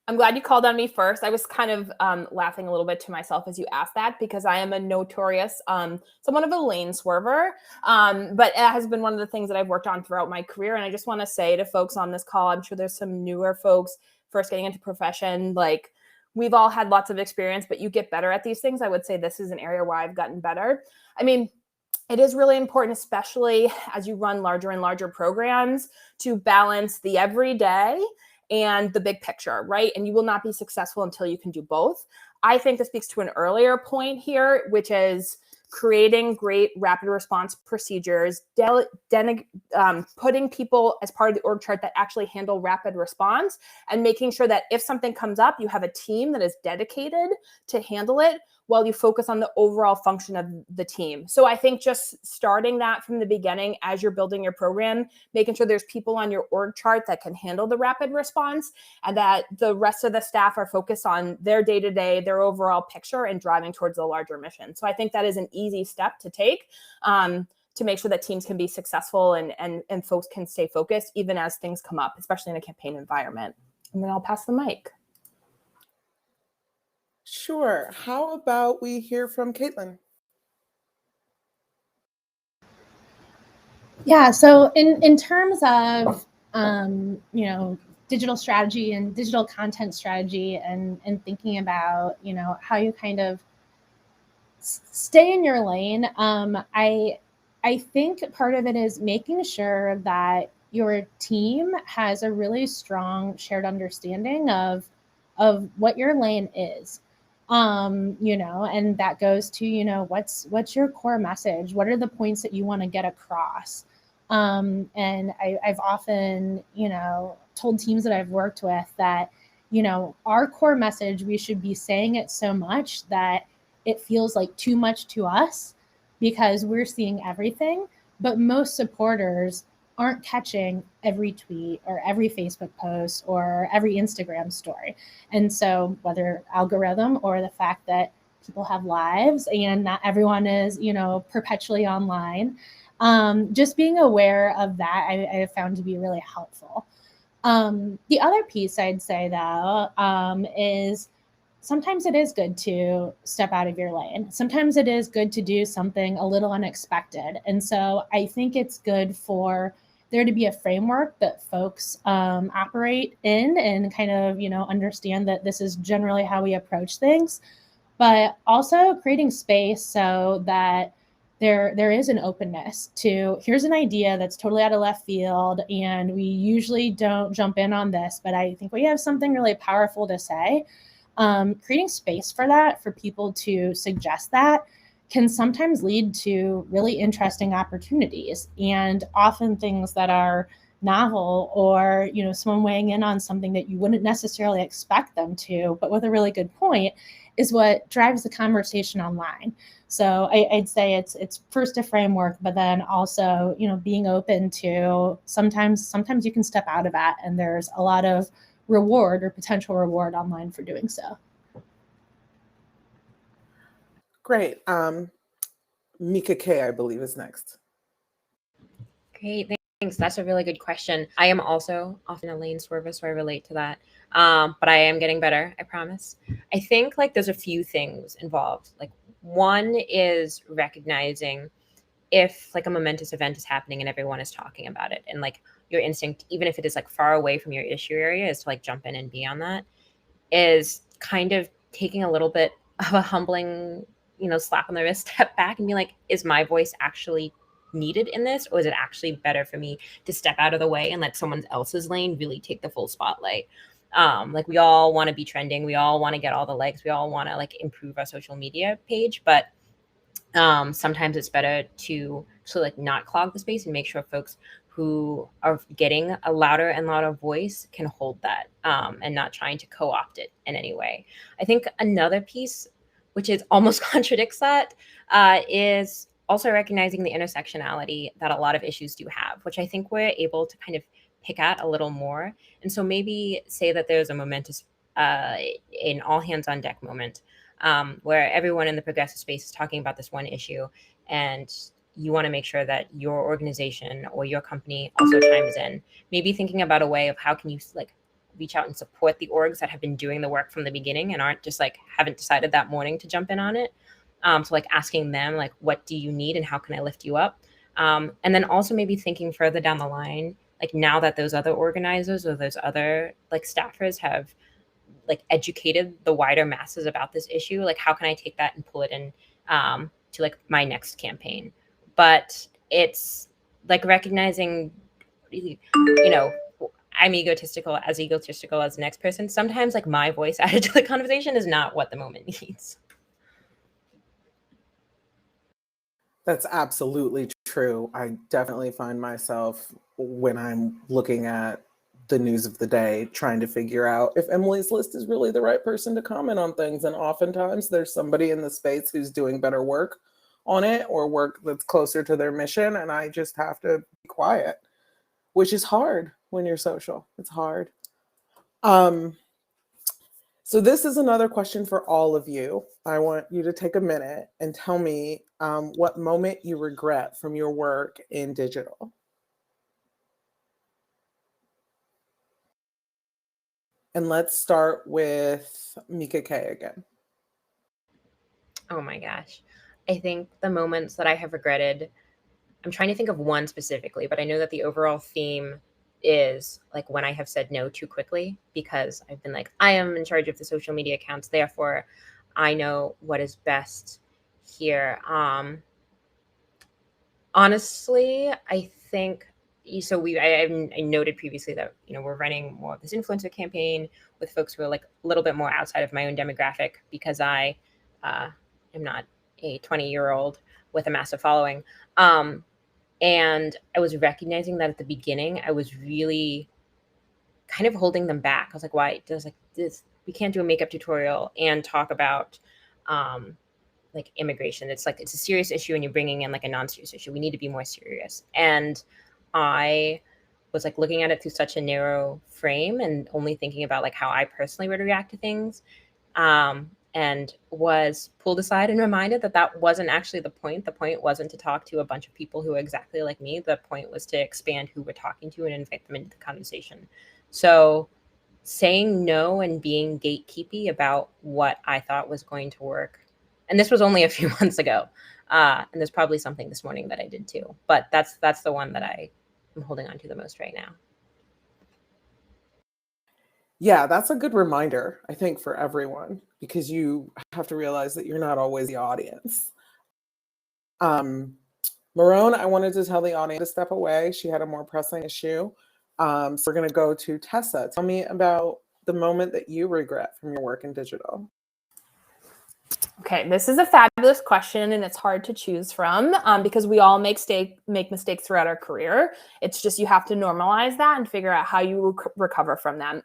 I'm glad you called on me first. I was kind of laughing a little bit to myself as you asked that, because I am a notorious somewhat of a lane swerver, but it has been one of the things that I've worked on throughout my career. And I just want to say to folks on this call, I'm sure there's some newer folks first getting into profession, like we've all had lots of experience, but you get better at these things. I would say this is an area where I've gotten better. I mean, it is really important, especially as you run larger and larger programs, to balance the everyday and the big picture, right? And you will not be successful until you can do both. I think this speaks to an earlier point here, which is creating great rapid response procedures, putting people as part of the org chart that actually handle rapid response, and making sure that if something comes up, you have a team that is dedicated to handle it, while you focus on the overall function of the team. So I think just starting that from the beginning as you're building your program, making sure there's people on your org chart that can handle the rapid response, and that the rest of the staff are focused on their day-to-day, their overall picture, and driving towards the larger mission. So I think that is an easy step to take to make sure that teams can be successful and folks can stay focused even as things come up, especially in a campaign environment. And then I'll pass the mic. Sure. How about we hear from Caitlin? Yeah, so in terms of digital strategy and digital content strategy and thinking about how you kind of stay in your lane, I think part of it is making sure that your team has a really strong shared understanding of what your lane is. And that goes to, what's your core message? What are the points that you want to get across? And I've often, told teams that I've worked with that, our core message, we should be saying it so much that it feels like too much to us because we're seeing everything, but most supporters aren't catching every tweet or every Facebook post or every Instagram story. And so whether algorithm or the fact that people have lives and not everyone is, perpetually online, just being aware of that, I have found to be really helpful. The other piece I'd say though, is sometimes it is good to step out of your lane. Sometimes it is good to do something a little unexpected. And so I think it's good for there to be a framework that folks operate in and kind of, understand that this is generally how we approach things, but also creating space so that there is an openness to here's an idea that's totally out of left field. And we usually don't jump in on this, but I think we have something really powerful to say. Creating space for that, for people to suggest that, can sometimes lead to really interesting opportunities and often things that are novel or, someone weighing in on something that you wouldn't necessarily expect them to, but with a really good point is what drives the conversation online. So I'd say it's first a framework, but then also, being open to sometimes you can step out of that and there's a lot of reward or potential reward online for doing so. Great. Mika K, I believe, is next. Great, thanks. That's a really good question. I am also often a lane swerver, so I relate to that. But I am getting better, I promise. I think there's a few things involved. One is recognizing if a momentous event is happening and everyone is talking about it, and your instinct, even if it is far away from your issue area, is to jump in and be on that, is kind of taking a little bit of a humbling, slap on the wrist, step back and be like, is my voice actually needed in this, or is it actually better for me to step out of the way and let someone else's lane really take the full spotlight? We all want to be trending, we all want to get all the likes, we all want to improve our social media page, but sometimes it's better to not clog the space and make sure folks who are getting a louder and louder voice can hold that, and not trying to co-opt it in any way. I think another piece, which is almost contradicts that, is also recognizing the intersectionality that a lot of issues do have, which I think we're able to kind of pick at a little more. And so maybe say that there's a momentous, an all hands on deck moment, where everyone in the progressive space is talking about this one issue, and you want to make sure that your organization or your company also chimes in. Maybe thinking about a way of how can you reach out and support the orgs that have been doing the work from the beginning and aren't just haven't decided that morning to jump in on it. So asking them what do you need and how can I lift you up? And then also maybe thinking further down the line, now that those other organizers or those other staffers have educated the wider masses about this issue, how can I take that and pull it in to my next campaign? But it's recognizing, I'm egotistical as the next person. Sometimes my voice added to the conversation is not what the moment needs. That's absolutely true. I definitely find myself when I'm looking at the news of the day, trying to figure out if Emily's List is really the right person to comment on things. And oftentimes there's somebody in the space who's doing better work on it or work that's closer to their mission. And I just have to be quiet, which is hard when you're social. It's hard. So this is another question for all of you. I want you to take a minute and tell me what moment you regret from your work in digital. And let's start with Mika K again. Oh my gosh. I think the moments that I have regretted, I'm trying to think of one specifically, but I know that the overall theme is like when I have said no too quickly, because I've been like, I am in charge of the social media accounts, therefore I know what is best here. Honestly, I think so. I noted previously that we're running more of this influencer campaign with folks who are like a little bit more outside of my own demographic, because I am not a 20-year-old with a massive following. And I was recognizing that at the beginning, I was really kind of holding them back. I was like, why does like this? We can't do a makeup tutorial and talk about like immigration. It's like, it's a serious issue and you're bringing in like a non-serious issue. We need to be more serious. And I was like looking at it through such a narrow frame and only thinking about like how I personally would react to things. And was pulled aside and reminded that that wasn't actually the point. The point wasn't to talk to a bunch of people who are exactly like me. The point was to expand who we're talking to and invite them into the conversation. So saying no and being gatekeepy about what I thought was going to work. And this was only a few months ago. And there's probably something this morning that I did too. But that's the one that I am holding on to the most right now. Yeah, that's a good reminder, I think, for everyone, because you have to realize that you're not always the audience. Marone, I wanted to tell the audience to step away. She had a more pressing issue. So we're going to go to Tessa. Tell me about the moment that you regret from your work in digital. Okay, this is a fabulous question, and it's hard to choose from because we all make mistakes throughout our career. It's just you have to normalize that and figure out how you recover from them.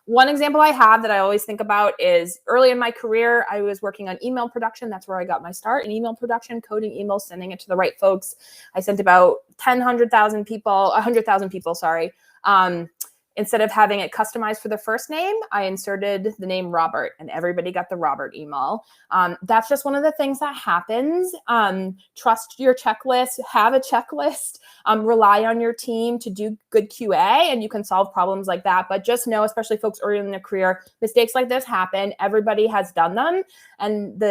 One example I have that I always think about is early in my career, I was working on email production. That's where I got my start in email production, coding emails, sending it to the right folks. I sent about 100,000 people, sorry. Instead of having it customized for the first name, I inserted the name Robert, and everybody got the Robert email. That's just one of the things that happens. Trust your checklist, have a checklist, rely on your team to do good QA, and you can solve problems like that. But just know, especially folks early in their career, mistakes like this happen. Everybody has done them. And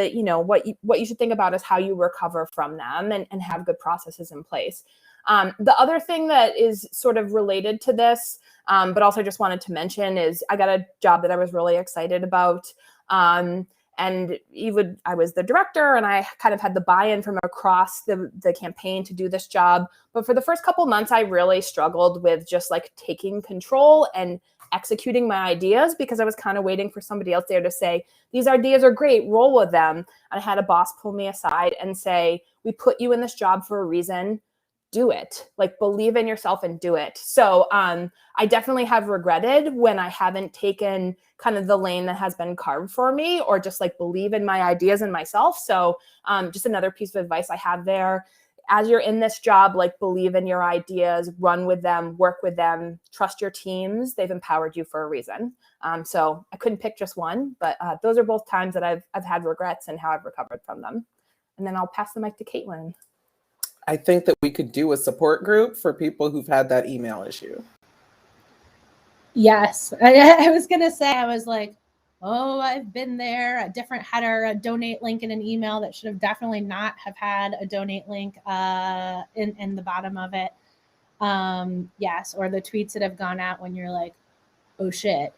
what you should think about is how you recover from them and have good processes in place. The other thing that is sort of related to this, but also just wanted to mention, is I got a job that I was really excited about. And I was the director, and I kind of had the buy-in from across the campaign to do this job. But for the first couple of months, I really struggled with just like taking control and executing my ideas, because I was kind of waiting for somebody else there to say, these ideas are great, roll with them. And I had a boss pull me aside and say, we put you in this job for a reason. Do it. Like, believe in yourself and do it. So I definitely have regretted when I haven't taken kind of the lane that has been carved for me, or just like believe in my ideas and myself. So just another piece of advice I have there: as you're in this job, like, believe in your ideas, run with them, work with them, trust your teams. They've empowered you for a reason. So I couldn't pick just one, but those are both times that I've had regrets and how I've recovered from them. And then I'll pass the mic to Caitlin. I think that we could do a support group for people who've had that email issue. Yes. I was going to say, I was like, oh, I've been there. A different header, a donate link in an email that should have definitely not have had a donate link in the bottom of it. Yes. Or the tweets that have gone out when you're like, oh shit.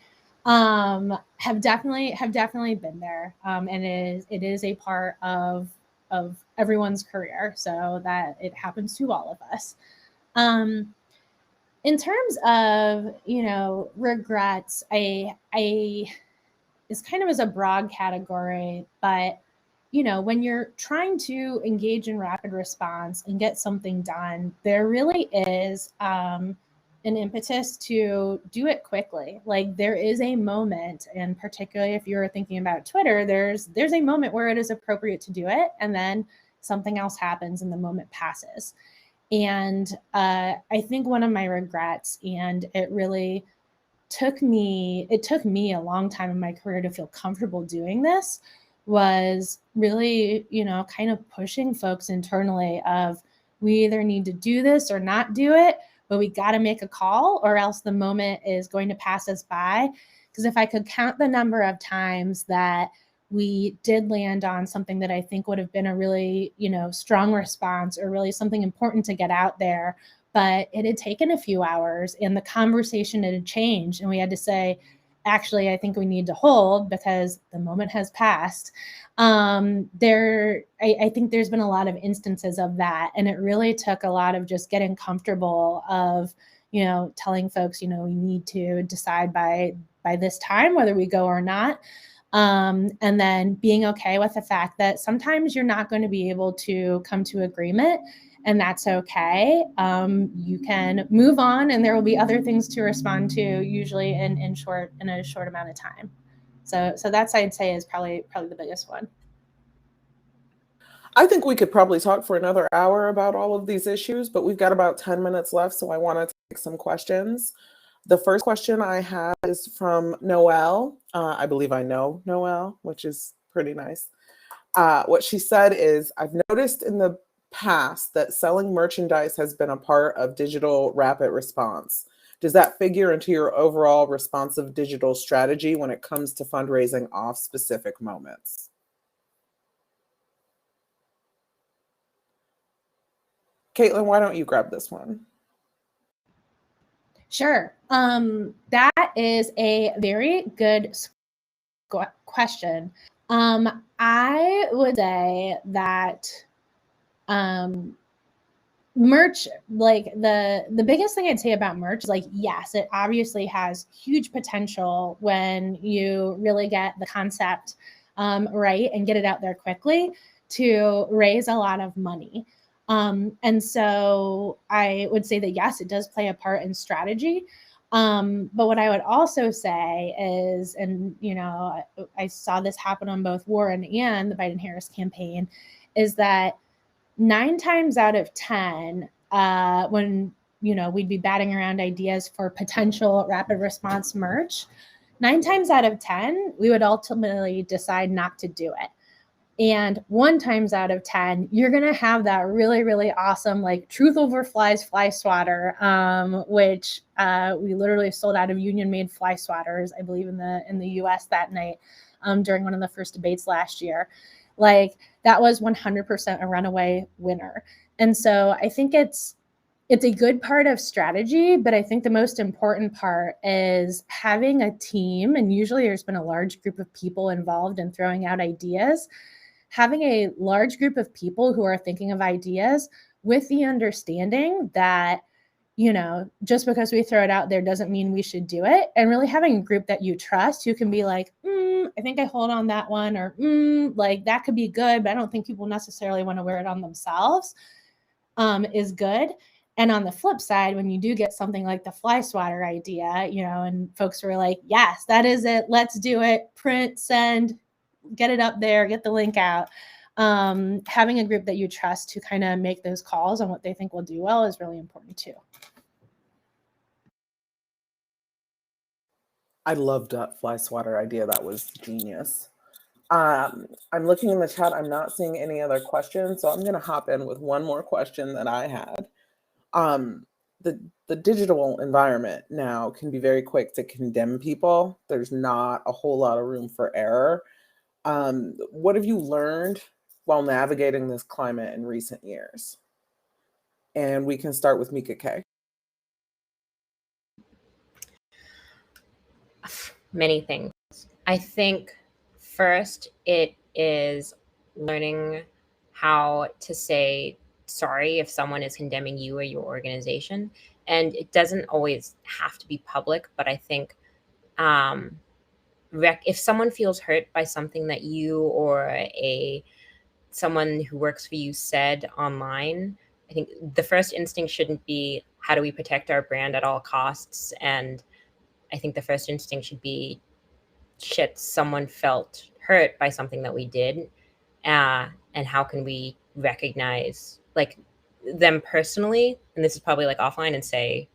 Have definitely been there. And it is a part of everyone's career, so that it happens to all of us. In terms of, regrets, I is kind of as a broad category, but when you're trying to engage in rapid response and get something done, there really is an impetus to do it quickly. Like there is a moment, and particularly if you're thinking about Twitter, there's a moment where it is appropriate to do it, and then something else happens and the moment passes. And I think one of my regrets, and it really took me a long time in my career to feel comfortable doing this, was really, kind of pushing folks internally of, we either need to do this or not do it, but we got to make a call or else the moment is going to pass us by. Because if I could count the number of times that we did land on something that I think would have been a really, strong response or really something important to get out there, but it had taken a few hours and the conversation had changed, and we had to say, actually, I think we need to hold because the moment has passed. I think there's been a lot of instances of that, and it really took a lot of just getting comfortable of, telling folks, we need to decide by this time whether we go or not. And then being okay with the fact that sometimes you're not going to be able to come to agreement, and that's okay. You can move on, and there will be other things to respond to, usually in a short amount of time. So that's, I'd say, is probably the biggest one. I think we could probably talk for another hour about all of these issues, but we've got about 10 minutes left, so I want to take some questions. The first question I have is from Noelle. I believe I know Noelle, which is pretty nice. What she said is, I've noticed in the past that selling merchandise has been a part of digital rapid response. Does that figure into your overall responsive digital strategy when it comes to fundraising off specific moments? Caitlin, why don't you grab this one? Sure. That is a very good question. I would say that merch, like the biggest thing I'd say about merch is, like, yes, it obviously has huge potential when you really get the concept right and get it out there quickly to raise a lot of money. And so I would say that, yes, it does play a part in strategy. But what I would also say is, and I saw this happen on both Warren and the Biden-Harris campaign, is that 9 times out of 10, when we'd be batting around ideas for potential rapid response merch, 9 times out of 10, we would ultimately decide not to do it. And 1 times out of 10, you're going to have that really, really awesome, like, Truth Over Flies fly swatter, which we literally sold out of union-made fly swatters, I believe, in the US that night during one of the first debates last year. Like, that was 100% a runaway winner. And so I think it's a good part of strategy, but I think the most important part is having a team, and usually there's been a large group of people involved in throwing out ideas. Having a large group of people who are thinking of ideas with the understanding that, just because we throw it out there doesn't mean we should do it. And really having a group that you trust who can be like, I think I hold on that one, or like, that could be good, but I don't think people necessarily want to wear it on themselves, is good. And on the flip side, when you do get something like the fly swatter idea, and folks were like, yes, that is it, let's do it, print, send, get it up there, get the link out. Having a group that you trust to kind of make those calls on what they think will do well is really important too. I loved that fly swatter idea. That was genius. I'm looking in the chat. I'm not seeing any other questions, so I'm going to hop in with one more question that I had. The digital environment now can be very quick to condemn people. There's not a whole lot of room for error. What have you learned while navigating this climate in recent years? And we can start with Mika K. Many things. I think first it is learning how to say sorry if someone is condemning you or your organization. And it doesn't always have to be public, but I think if someone feels hurt by something that you or someone who works for you said online, I think the first instinct shouldn't be, how do we protect our brand at all costs? And I think the first instinct should be, shit, someone felt hurt by something that we did. And how can we recognize like them personally? And this is probably like offline, and say,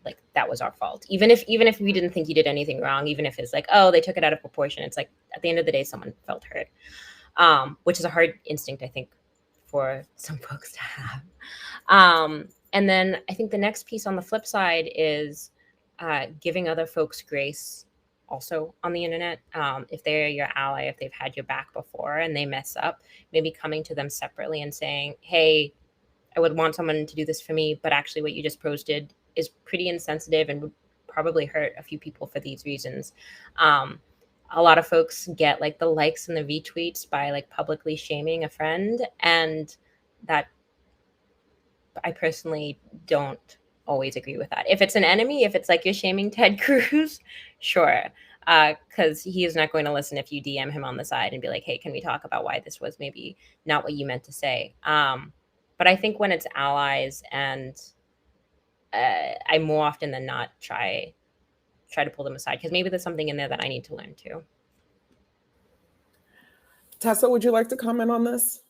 like, that was our fault. Even if we didn't think you did anything wrong, even if it's like, oh, they took it out of proportion. It's like, at the end of the day, someone felt hurt. Which is a hard instinct, I think, for some folks to have. And then I think the next piece on the flip side is giving other folks grace also on the internet. If they're your ally, if they've had your back before and they mess up, maybe coming to them separately and saying, hey, I would want someone to do this for me, but actually what you just posted is pretty insensitive and would probably hurt a few people for these reasons. A lot of folks get like the likes and the retweets by like publicly shaming a friend, and that, I personally don't always agree with that. If it's an enemy, if it's like you're shaming Ted Cruz, sure, because he is not going to listen if you DM him on the side and be like, hey, can we talk about why this was maybe not what you meant to say? But I think when it's allies, and I more often than not try to pull them aside, because maybe there's something in there that I need to learn too. Tessa, would you like to comment on this?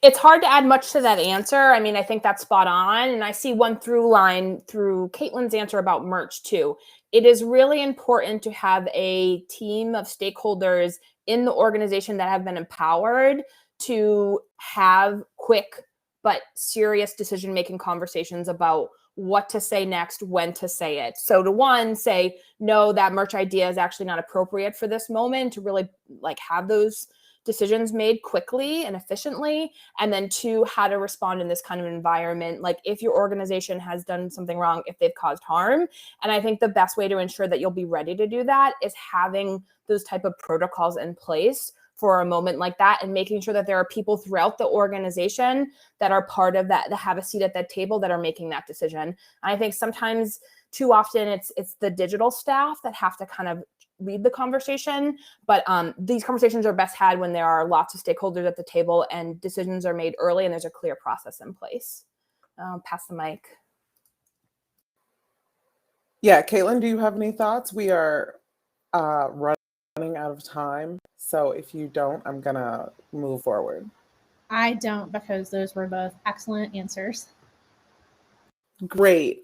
It's hard to add much to that answer. I mean, I think that's spot on. And I see one through line through Caitlin's answer about merch too. It is really important to have a team of stakeholders in the organization that have been empowered to have quick but serious decision-making conversations about what to say next, when to say it. So to one, say, no, that merch idea is actually not appropriate for this moment, to really like have those decisions made quickly and efficiently. And then two, how to respond in this kind of environment. Like if your organization has done something wrong, if they've caused harm. And I think the best way to ensure that you'll be ready to do that is having those type of protocols in place for a moment like that, and making sure that there are people throughout the organization that are part of that, that have a seat at that table, that are making that decision. And I think sometimes too often it's the digital staff that have to kind of lead the conversation, but these conversations are best had when there are lots of stakeholders at the table and decisions are made early and there's a clear process in place. Pass the mic. Yeah, Caitlin, do you have any thoughts? We are running out of time, so if you don't, I'm gonna move forward. I don't, because those were both excellent answers. Great.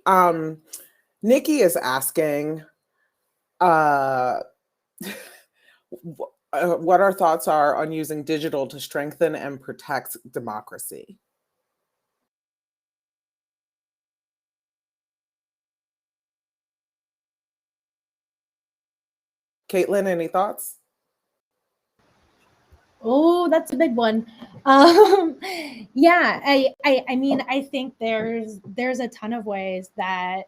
Nikki is asking what our thoughts are on using digital to strengthen and protect democracy. Caitlin, any thoughts? Oh, that's a big one. Yeah, I mean, I think there's a ton of ways that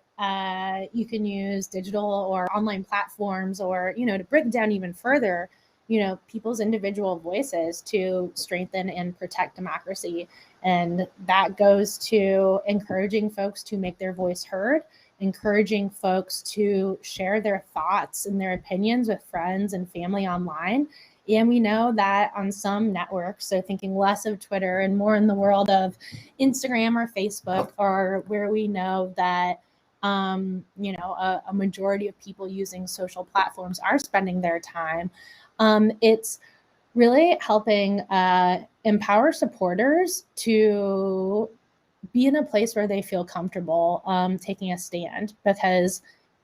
you can use digital or online platforms, or, you know, to break down even further, you know, people's individual voices to strengthen and protect democracy. And that goes to encouraging folks to make their voice heard, encouraging folks to share their thoughts and their opinions with friends and family online. And we know that on some networks, so thinking less of Twitter and more in the world of Instagram or Facebook, or where we know that, you know, a majority of people using social platforms are spending their time. It's really helping empower supporters to be in a place where they feel comfortable taking a stand, because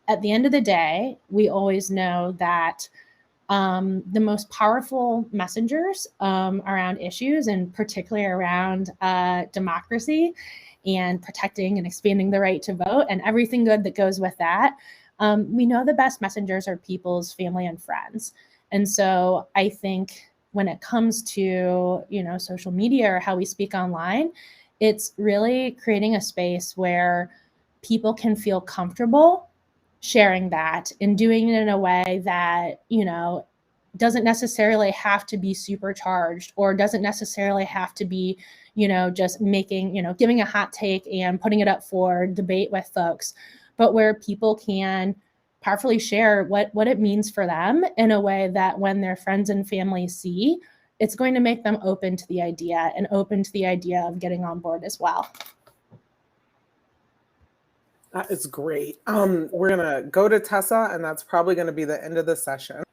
at the end of the day, we always know that the most powerful messengers around issues, and particularly around democracy and protecting and expanding the right to vote and everything good that goes with that, we know the best messengers are people's family and friends. And so I think when it comes to, you know, social media or how we speak online, it's really creating a space where people can feel comfortable sharing that and doing it in a way that, you know, doesn't necessarily have to be supercharged, or doesn't necessarily have to be, you know, just making, you know, giving a hot take and putting it up for debate with folks, but where people can powerfully share what it means for them in a way that when their friends and family see, it's going to make them open to the idea and open to the idea of getting on board as well. That is great. We're gonna go to Tessa, and that's probably gonna be the end of the session.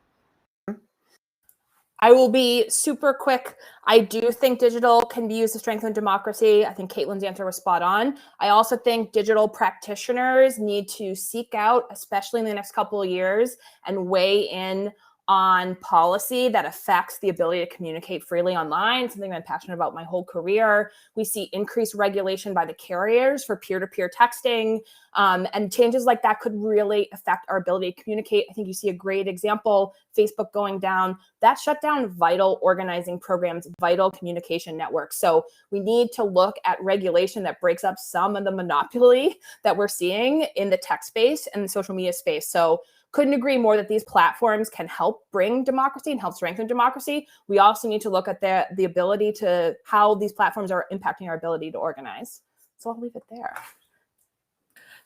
I will be super quick. I do think digital can be used to strengthen democracy. I think Caitlin's answer was spot on. I also think digital practitioners need to seek out, especially in the next couple of years, and weigh in on policy that affects the ability to communicate freely online, something I'm passionate about my whole career. We see increased regulation by the carriers for peer-to-peer texting, and changes like that could really affect our ability to communicate. I think you see a great example, Facebook going down. That shut down vital organizing programs, vital communication networks. So we need to look at regulation that breaks up some of the monopoly that we're seeing in the tech space and the social media space. So couldn't agree more that these platforms can help bring democracy and help strengthen democracy. We also need to look at the ability to how these platforms are impacting our ability to organize. So I'll leave it there.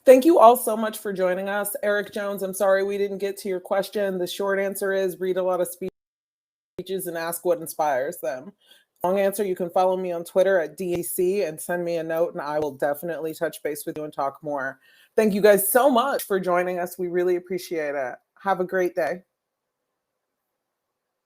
Thank you all so much for joining us. Eric Jones, I'm sorry we didn't get to your question. The short answer is read a lot of speeches and ask what inspires them. Long answer, you can follow me on Twitter at DAC and send me a note, and I will definitely touch base with you and talk more. Thank you guys so much for joining us. We really appreciate it. Have a great day.